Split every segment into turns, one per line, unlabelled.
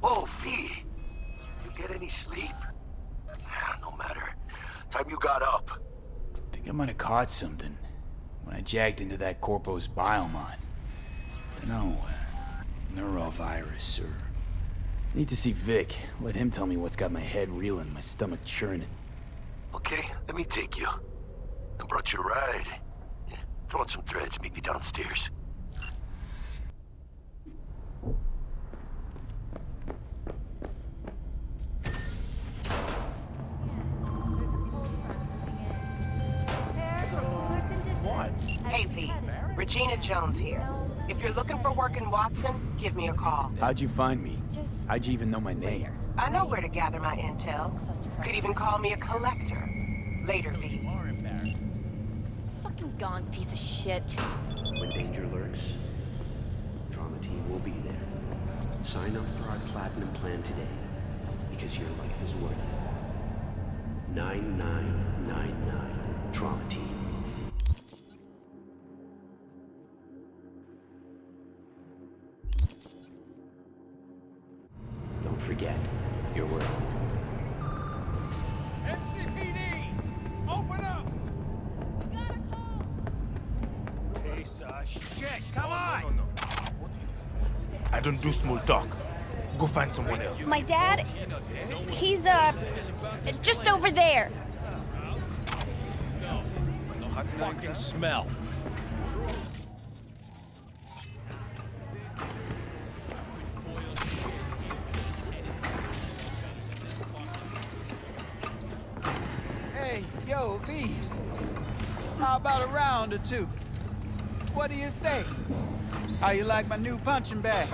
Oh, V. You get any sleep? No matter. Time you got up.
Think I might have caught something when I jacked into that Corpo's biomon. Dunno, neurovirus or... Need to see Vic. Let him tell me what's got my head reeling, my stomach churning.
Okay, let me take you. I brought you a ride. Yeah, throw on some threads, meet me downstairs.
Hey, V. Regina Jones here. If you're looking for work in Watson, give me a call.
How'd you find me? How'd you even know my name?
I know where to gather my intel. Could even call me a collector. Later, V.
Fucking gone, piece of shit.
When danger lurks, Drama Team will be there. Sign up for our Platinum plan today, because your life is worth it. 9999 Drama Team. Don't forget, you're worth it.
NCPD! Open up!
We got a call!
Piece of shit, come on! No.
I don't do small talk. Go find someone else.
My dad, he's, just over there.
Fucking smell.
Hey, yo, V. How about a round or two? What do you say? How you like my new punching bag?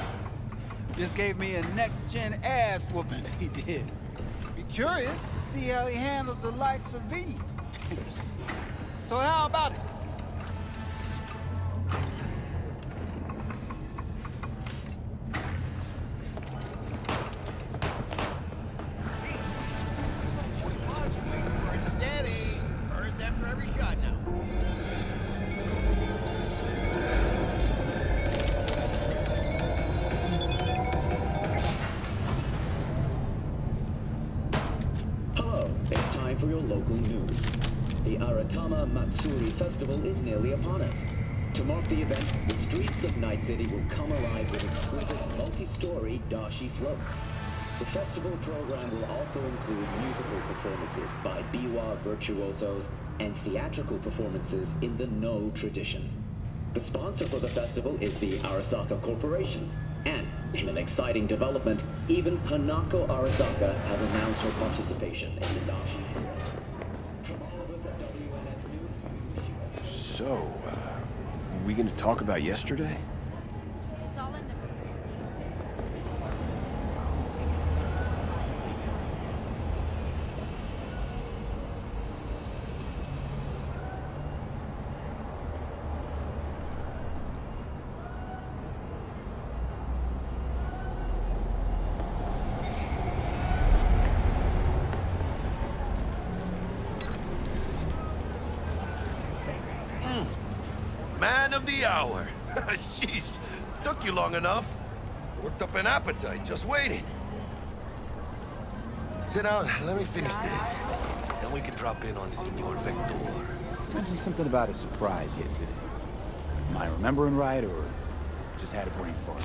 Just gave me a next-gen ass whooping, he did. Be curious to see how he handles the likes of V. So how about it?
Steady. Burst after every shot now.
Hello, it's time for your local news. The Aratama Matsuri Festival is nearly upon us. To mark the event, the streets of Night City will come alive with exquisite multi-story dashi floats. The festival program will also include musical performances by biwa virtuosos and theatrical performances in the No tradition. The sponsor for the festival is the Arasaka Corporation. And, in an exciting development, even Hanako Arasaka has announced her participation in the dashi. From all of us at WNS News, we wish you a...
So, are we gonna talk about yesterday?
It's all in the...
Man of the hour. Sheesh, took you long enough. Worked up an appetite, just waiting. Sit down, let me finish this. Then we can drop in on Senor Vector.
Mentioned something about a surprise yesterday. Am I remembering right, or just had a brain fart?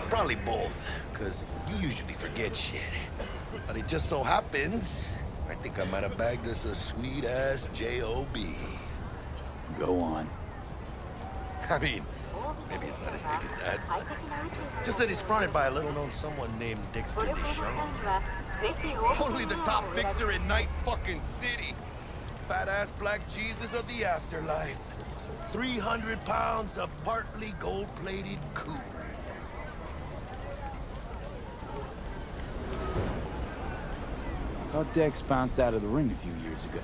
Probably both, because you usually forget shit. But it just so happens, I think I might have bagged us a sweet-ass J.O.B.
Go on.
I mean, maybe it's not as big as that, but just that it's fronted by a little-known someone named Dexter Deschamps. Only the top fixer in Night fucking City. Fat-ass black Jesus of the afterlife. 300 pounds of partly gold-plated coup.
How Dex bounced out of the ring a few years ago.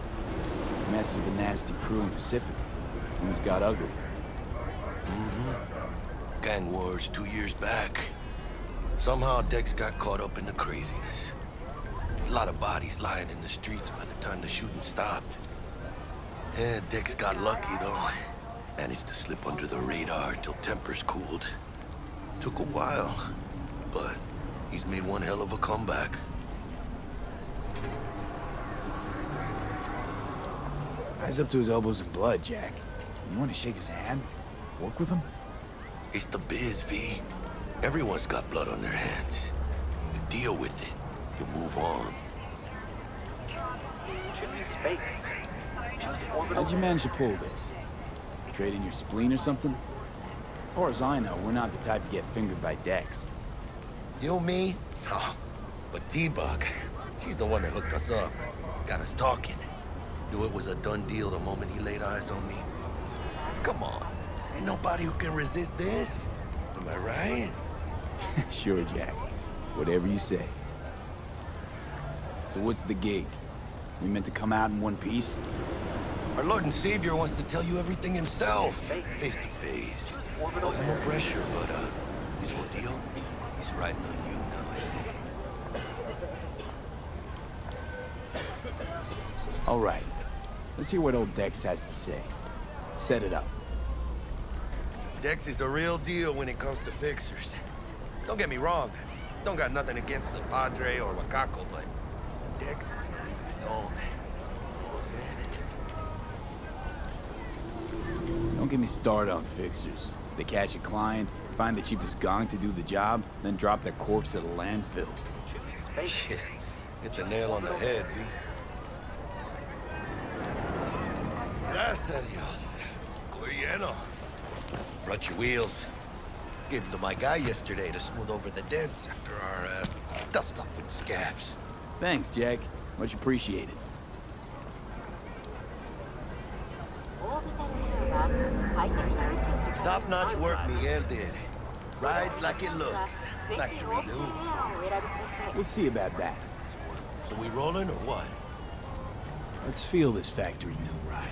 Messed with the nasty crew in Pacific. Things got ugly.
Gang wars 2 years back. Somehow Dex got caught up in the craziness. There's a lot of bodies lying in the streets by the time the shooting stopped. Yeah, Dex got lucky though. Managed to slip under the radar till tempers cooled. Took a while, but He's made one hell of a comeback.
Guy's up to his elbows in blood, Jack. You want to shake his hand? Work with him?
It's the biz, V. Everyone's got blood on their hands. You deal with it. You move on.
How'd you manage to pull this? Trade in your spleen or something? As far as I know, we're not the type to get fingered by Dex.
You, me? Oh, but T-Bug, she's the one that hooked us up. Got us talking. Knew it was a done deal the moment he laid eyes on me. 'Cause come on, ain't nobody who can resist this. Am I right?
Sure, Jack. Whatever you say. So what's the gig? We meant to come out in one piece?
Our Lord and Savior wants to tell you everything himself, face to face. No pressure, but his ordeal, he's riding on you now, I say.
All right. Let's hear what old Dex has to say. Set it up.
Dex is a real deal when it comes to fixers. Don't get me wrong. Don't got nothing against the Padre or Macaco, but Dex is in his own.
Don't get me started on fixers. They catch a client, find the cheapest gong to do the job, then drop their corpse at a landfill.
Shit. Hit the nail on the head, V. Gracias a Dios. Muy lleno. Brought your wheels. Gave them to my guy yesterday to smooth over the dents after our dust-up with the scabs.
Thanks, Jack. Much appreciated.
Top-notch work Miguel did. Rides like it looks. Factory new.
We'll see about that.
So we rolling or what?
Let's feel this factory new ride.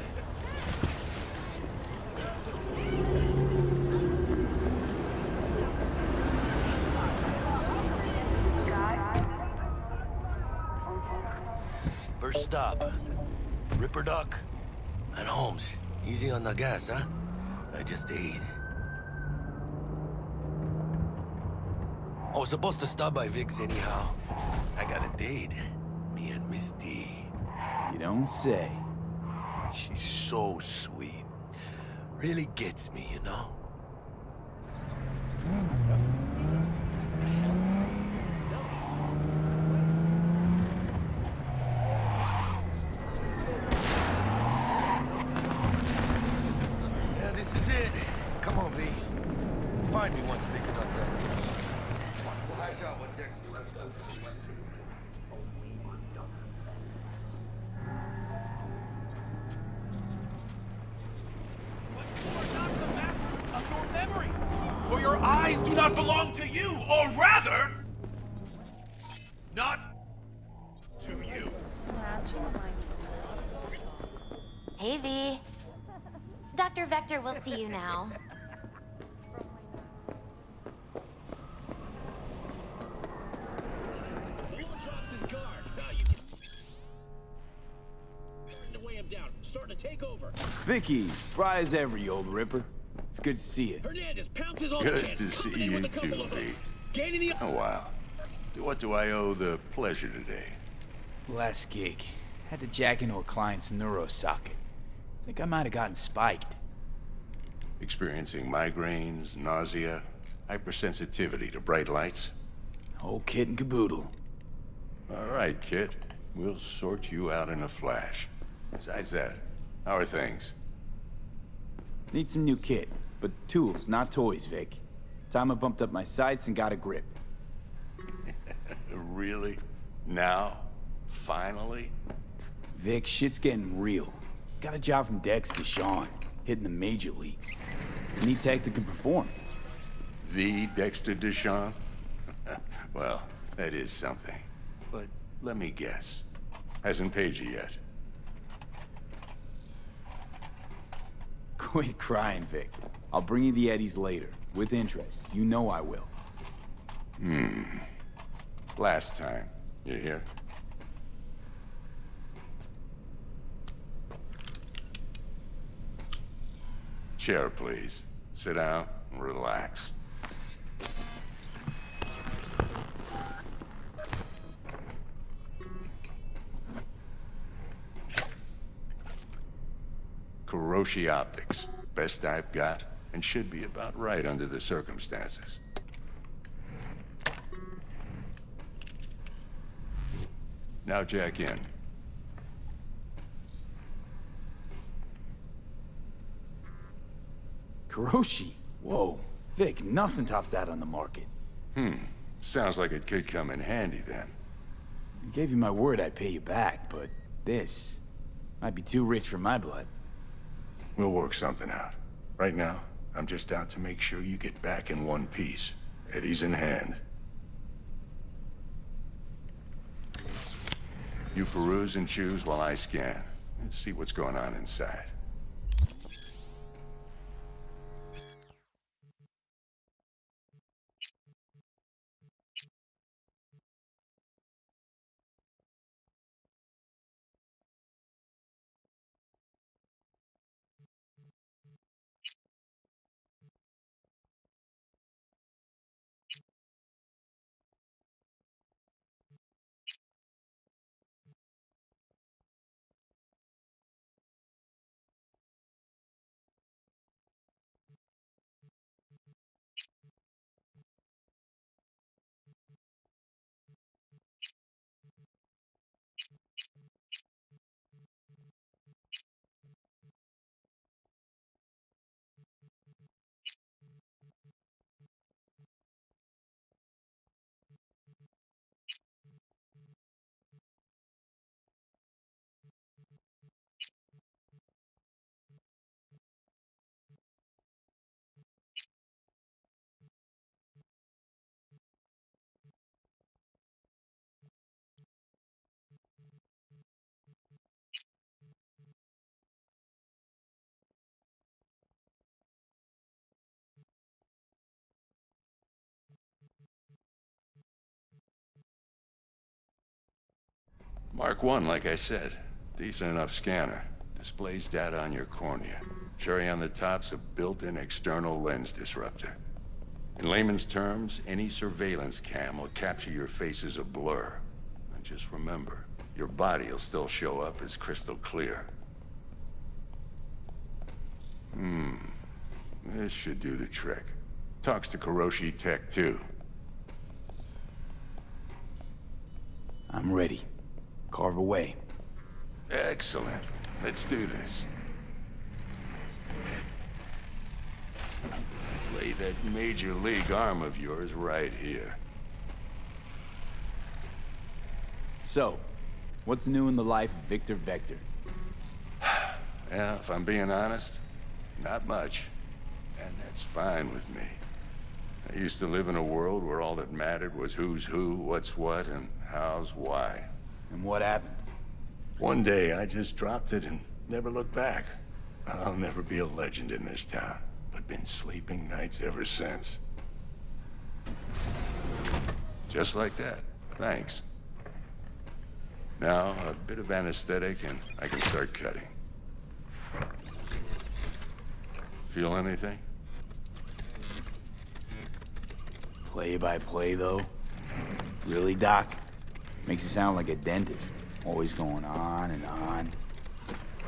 First stop. Ripper Duck and Holmes. Easy on the gas, huh? I just ate. I was supposed to stop by Vic's anyhow. I got a date. Me and Miss D.
You don't say.
She's so sweet. Really gets me, you know? Yeah, this is it. Come on, V. Find me one fixed up done. We'll hash out what Dex you left over.
For your eyes do not belong to you, or rather, not to you.
Hey, V. Dr. Vector will see you now.
Vicky, spry as ever, you old ripper. It's good to see you.
Good to see you too, V. Oh, wow. What do I owe the pleasure today?
Last gig. Had to jack into a client's neuro socket. Think I might have gotten spiked.
Experiencing migraines, nausea, hypersensitivity to bright lights?
Whole kit and caboodle.
All right, kid. We'll sort you out in a flash. Besides that, how are things?
Need some new kit, but tools, not toys, Vic. Time I bumped up my sights and got a grip.
Really? Now? Finally?
Vic, shit's getting real. Got a job from Dex to Sean, hitting the major leagues. Need tech that can perform.
The Dexter Deshawn? Well, that is something. But let me guess. Hasn't paid you yet.
Quit crying, Vic. I'll bring you the eddies later, with interest. You know I will.
Last time. You hear? Chair, please. Sit down and relax. Kuroshi Optics. Best I've got, and should be about right under the circumstances. Now jack in.
Kuroshi? Whoa. Vic, nothing tops that on the market.
Sounds like it could come in handy then.
I gave you my word I'd pay you back, but this might be too rich for my blood.
We'll work something out. Right now, I'm just out to make sure you get back in one piece. Eddie's in hand. You peruse and choose while I scan. See what's going on inside. Mark 1, like I said. Decent enough scanner. Displays data on your cornea. Cherry on the top's a built-in external lens disruptor. In layman's terms, any surveillance cam will capture your face as a blur. And just remember, your body will still show up as crystal clear. This should do the trick. Talks to Kuroshi Tech, too.
I'm ready. Carve away.
Excellent. Let's do this. Lay that major league arm of yours right here.
So, what's new in the life of Victor Vector?
Yeah, if I'm being honest, not much. And that's fine with me. I used to live in a world where all that mattered was who's who, what's what, and how's why.
And what happened?
One day, I just dropped it and never looked back. I'll never be a legend in this town, but been sleeping nights ever since. Just like that. Thanks. Now, a bit of anesthetic and I can start cutting. Feel anything?
Play by play, though? Really, Doc? Makes you sound like a dentist. Always going on and on.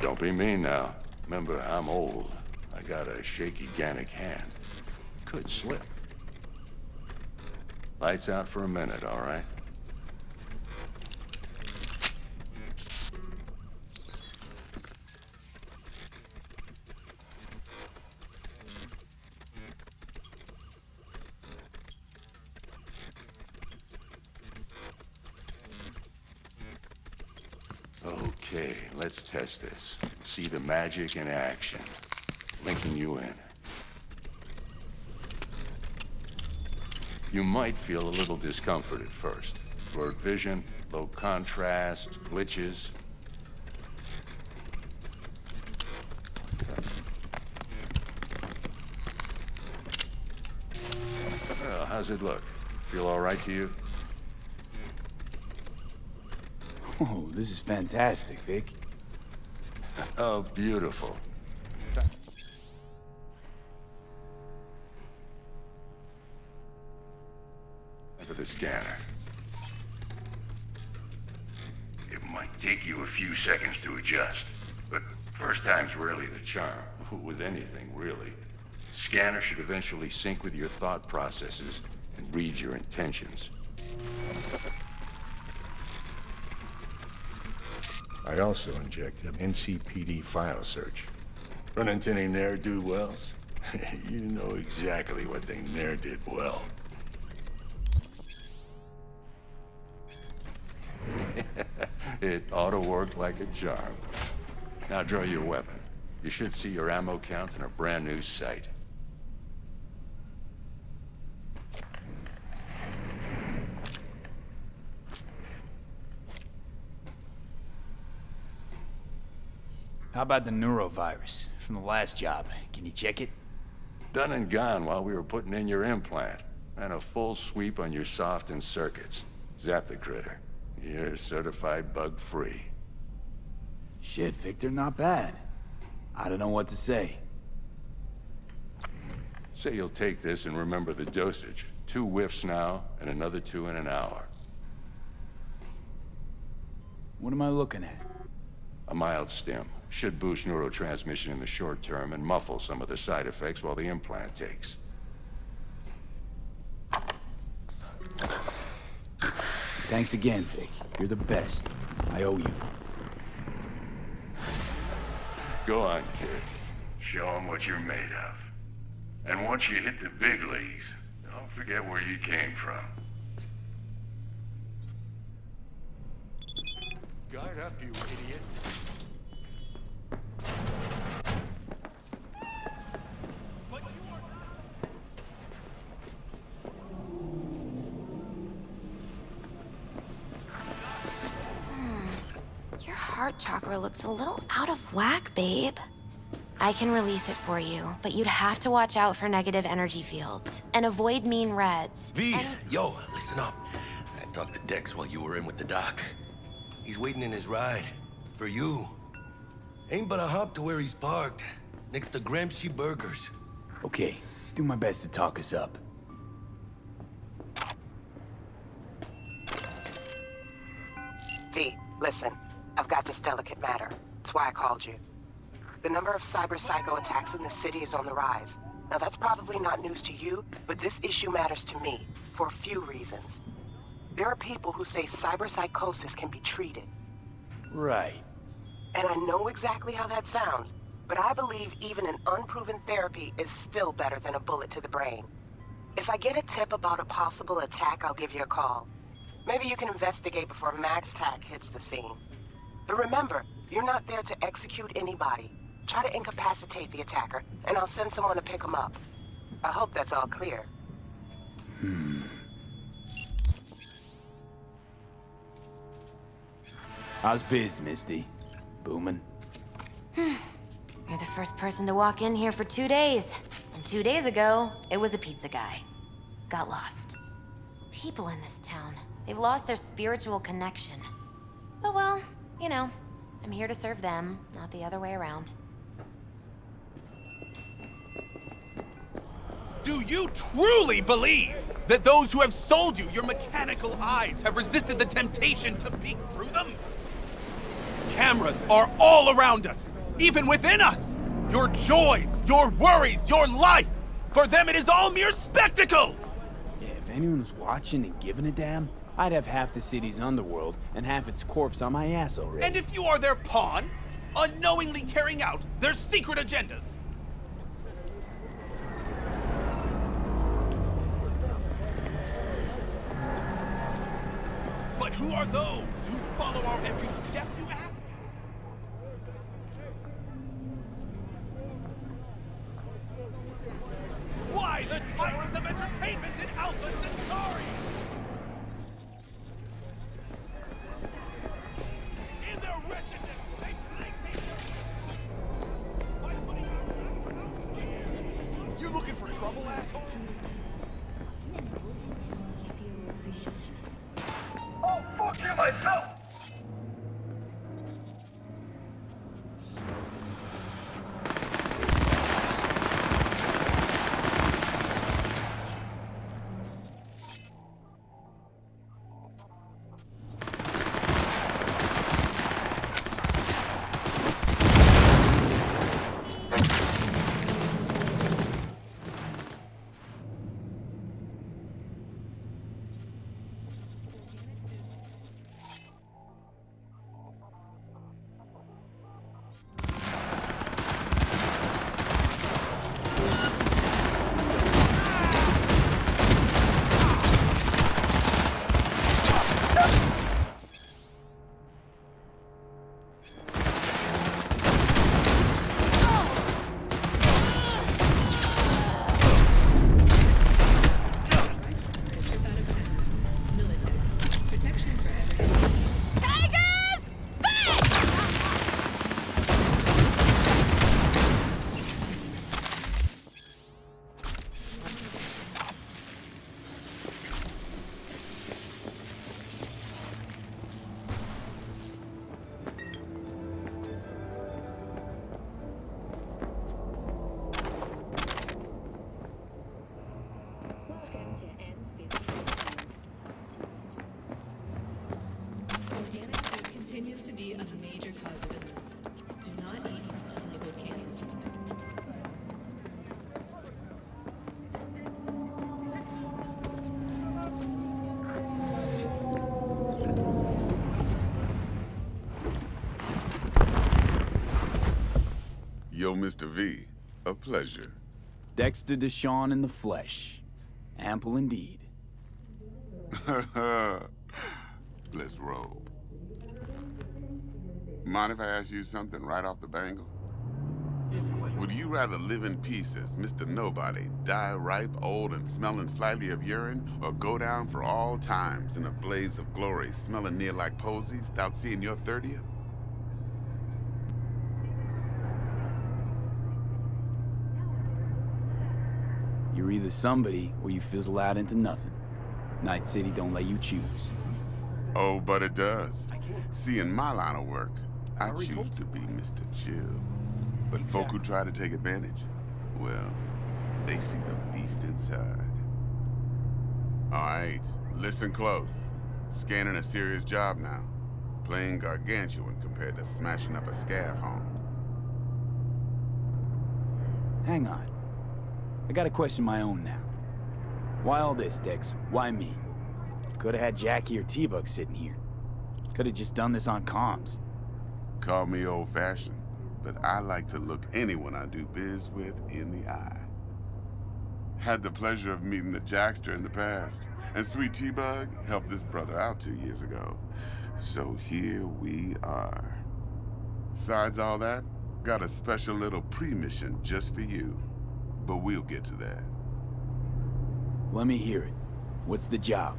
Don't be mean now. Remember, I'm old. I got a shaky Gannic hand. Could slip. Lights out for a minute, all right? Okay, let's test this. See the magic in action. Linking you in. You might feel a little discomfort at first. Blurred vision, low contrast, glitches. Well, how's it look? Feel all right to you?
Oh, this is fantastic, Vic.
Oh, beautiful. For the scanner. It might take you a few seconds to adjust, but First time's rarely the charm, with anything, really. Scanner should eventually sync with your thought processes and read your intentions. I also injected NCPD file search. Run into any ne'er-do-wells? You know exactly what they ne'er did well. It ought to work like a charm. Now draw your weapon. You should see your ammo count in a brand new sight.
How about the neurovirus from the last job? Can you check it?
Done and gone while we were putting in your implant. And a full sweep on your soft and circuits. Zap the critter. You're certified bug-free.
Shit, Victor, not bad. I don't know what to say.
Say you'll take this and remember the dosage. 2 whiffs now, and another 2 in an hour.
What am I looking at?
A mild stim. Should boost neurotransmission in the short term and muffle some of the side effects while the implant takes.
Thanks again, Vic. You're the best. I owe you.
Go on, kid. Show 'em what you're made of. And once you hit the big leagues, don't forget where you came from. Guard up, you idiot.
Your heart chakra looks a little out of whack, babe. I can release it for you, but you'd have to watch out for negative energy fields and avoid mean reds.
V, yo, listen up. I talked to Dex while you were in with the doc. He's waiting in his ride. For you. Ain't but a hop to where he's parked. Next to Gramsci Burgers.
Okay, do my best to talk us up.
V, listen. I've got this delicate matter. That's why I called you. The number of cyber-psycho attacks in the city is on the rise. Now that's probably not news to you, but this issue matters to me for a few reasons. There are people who say cyberpsychosis can be treated.
Right.
And I know exactly how that sounds, but I believe even an unproven therapy is still better than a bullet to the brain. If I get a tip about a possible attack, I'll give you a call. Maybe you can investigate before Max Tac hits the scene. But remember, you're not there to execute anybody. Try to incapacitate the attacker, and I'll send someone to pick him up. I hope that's all clear.
How's biz, Misty? Booming?
You're the first person to walk in here for 2 days. And 2 days ago, it was a pizza guy. Got lost. People in this town, they've lost their spiritual connection. But well, you know, I'm here to serve them, not the other way around.
Do you truly believe that those who have sold you your mechanical eyes have resisted the temptation to peek through them? Cameras are all around us, even within us. Your joys, your worries, your life. For them, it is all mere spectacle.
Yeah, if anyone was watching and giving a damn, I'd have half the city's underworld and half its corpse on my ass already.
And if you are their pawn, unknowingly carrying out their secret agendas. But who are those who follow our every step, you ask? Why the titans of entertainment in Alpha Centauri? In their wretchedness, they placate by putting our... You looking for trouble, asshole? Oh, fuck you myself!
Yo, Mr. V. A pleasure.
Dexter Deshawn in the flesh. Ample indeed.
Let's roll. Mind if I ask you something right off the bangle? Would you rather live in peace as Mr. Nobody, die ripe, old, and smelling slightly of urine, or go down for all times in a blaze of glory, smelling near like posies, without seeing your 30th?
You're either somebody, or you fizzle out into nothing. Night City don't let you choose.
Oh, but it does. See, in my line of work, I choose to be Mr. Chill. But folk who try to take advantage, well, they see the beast inside. All right, listen close. Scanning a serious job now. Playing gargantuan compared to smashing up a scav home.
Hang on. I gotta question my own now. Why all this, Dex? Why me? Could've had Jackie or T-Bug sitting here. Could've just done this on comms.
Call me old-fashioned, but I like to look anyone I do biz with in the eye. Had the pleasure of meeting the Jackster in the past, and Sweet T-Bug helped this brother out 2 years ago. So here we are. Besides all that, got a special little pre-mission just for you. But we'll get to that.
Let me hear it. What's the job?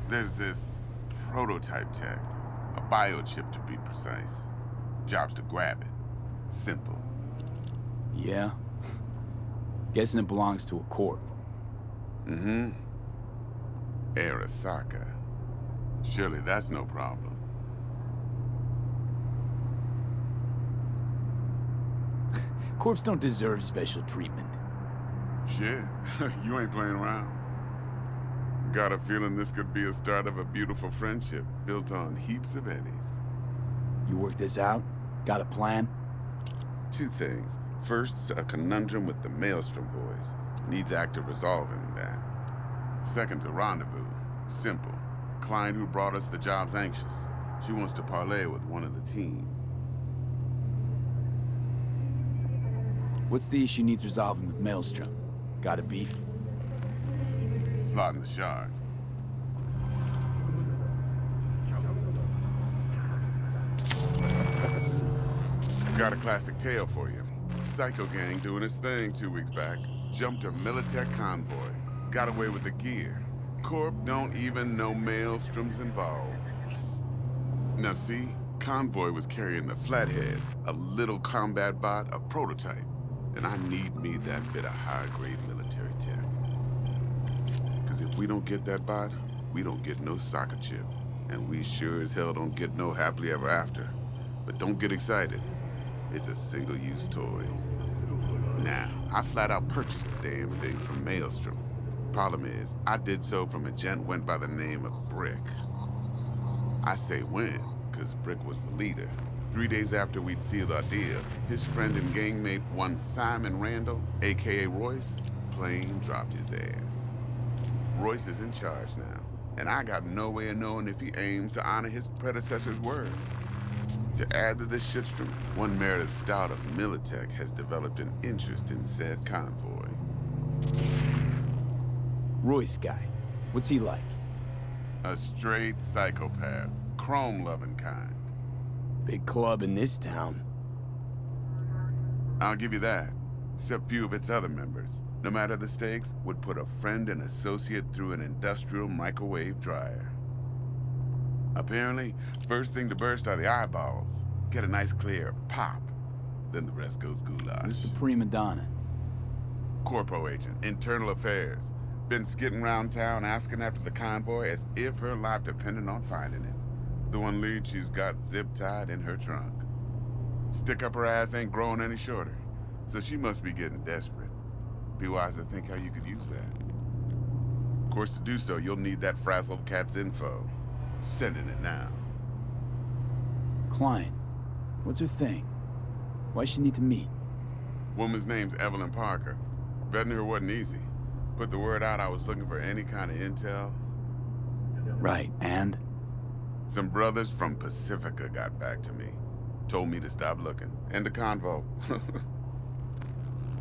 There's this prototype tech, a biochip to be precise. Job's to grab it. Simple.
Yeah? Guessing it belongs to a corp.
Mm-hmm. Arasaka. Surely that's no problem.
Corps don't deserve special treatment.
Shit, you ain't playing around. Got a feeling this could be a start of a beautiful friendship built on heaps of eddies.
You work this out? Got a plan?
2 things. First, a conundrum with the Maelstrom boys. Needs active resolving that. Second, a rendezvous. Simple. Client who brought us the job's anxious. She wants to parlay with one of the team.
What's the issue needs resolving with Maelstrom? Got a beef?
Slotting the shard. Got a classic tale for you. Psycho gang doing his thing 2 weeks back. Jumped a Militech convoy. Got away with the gear. Corp don't even know Maelstrom's involved. Now see, convoy was carrying the Flathead, a little combat bot, a prototype. And I need me that bit of high-grade military tech. Because if we don't get that bot, we don't get no soccer chip. And we sure as hell don't get no happily ever after. But don't get excited. It's a single-use toy. Now, I flat out purchased the damn thing from Maelstrom. Problem is, I did so from a gent went by the name of Brick. I say when, because Brick was the leader. 3 days after we'd sealed our deal, his friend and gangmate, one Simon Randall, a.k.a. Royce, plain dropped his ass. Royce is in charge now, and I got no way of knowing if he aims to honor his predecessor's word. To add to this shitstrom, one Meredith Stout of Militech has developed an interest in said convoy.
Royce guy. What's he like?
A straight psychopath, chrome-loving kind.
Big club in this town.
I'll give you that. Except few of its other members, no matter the stakes, would put a friend and associate through an industrial microwave dryer. Apparently, first thing to burst are the eyeballs. Get a nice clear pop. Then the rest goes goulash.
Who's the prima donna?
Corpo agent, internal affairs. Been skidding around town asking after the convoy as if her life depended on finding it. The one lead she's got zip-tied in her trunk. Stick up her ass ain't growing any shorter, so she must be getting desperate. Be wise to think how you could use that. Of course, to do so, you'll need that frazzled cat's info. Sending it now.
Client. What's her thing? Why she need to meet?
Woman's name's Evelyn Parker. Vetting her wasn't easy. Put the word out I was looking for any kind of intel.
Right, and?
Some brothers from Pacifica got back to me. Told me to stop looking. End the convo.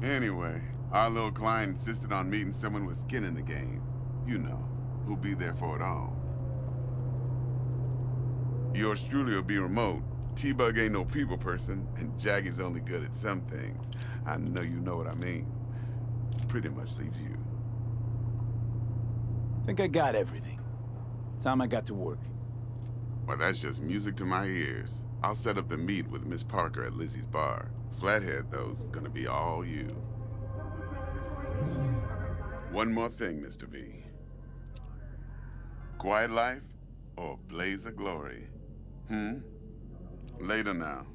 Anyway, our little client insisted on meeting someone with skin in the game. You know, who'll be there for it all. Yours truly will be remote. T-Bug ain't no people person, and Jaggy's only good at some things. I know you know what I mean. Pretty much leaves you.
Think I got everything. Time I got to work.
Well, that's just music to my ears. I'll set up the meet with Miss Parker at Lizzie's bar. Flathead, though's gonna be all you. One more thing, Mr. V. Quiet life or blaze of glory? Later now.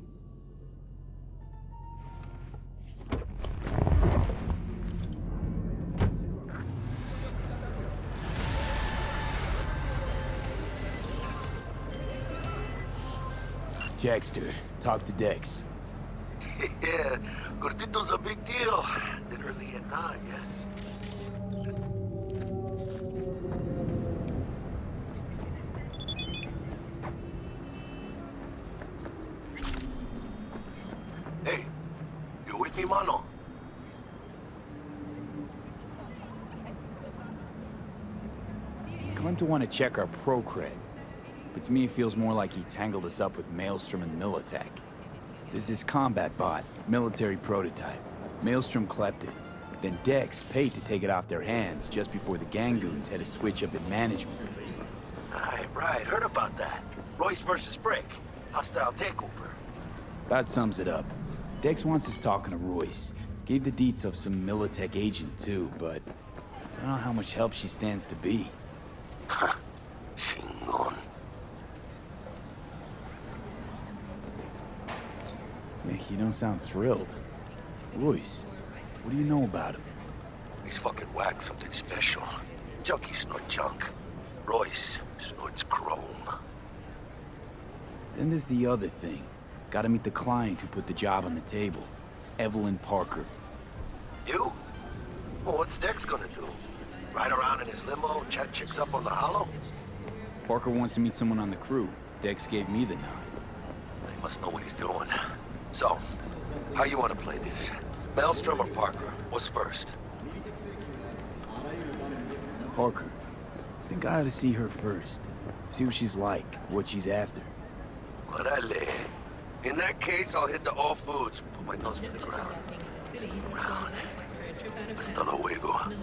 Jackster, talk to Dex.
Yeah, Gordito's a big deal. Literally and not, yeah. Hey, you with me, mano?
Claimed to want to check our pro cred, but to me it feels more like he tangled us up with Maelstrom and Militech. There's this combat bot, military prototype. Maelstrom clept it. Then Dex paid to take it off their hands just before the Gangoons had a switch up in management.
Right, heard about that. Royce versus Brick. Hostile takeover.
That sums it up. Dex wants us talking to Royce. Gave the deets of some Militech agent too, but I don't know how much help she stands to be.
Chingon.
Yeah, you don't sound thrilled. Royce, what do you know about him?
He's fucking whack, something special. Junkies snort junk. Royce snorts chrome.
Then there's the other thing. Gotta meet the client who put the job on the table. Evelyn Parker.
You? Well, what's Dex gonna do? Ride around in his limo, chat chicks up on the hollow?
Parker wants to meet someone on the crew. Dex gave me the nod.
He must know what he's doing. So, how you want to play this? Maelstrom or Parker? What's first?
Parker. Think I ought to see her first. See what she's like, what she's after.
Orale. In that case, I'll hit the all foods. Put my nose to the ground. Stick around. Hasta luego.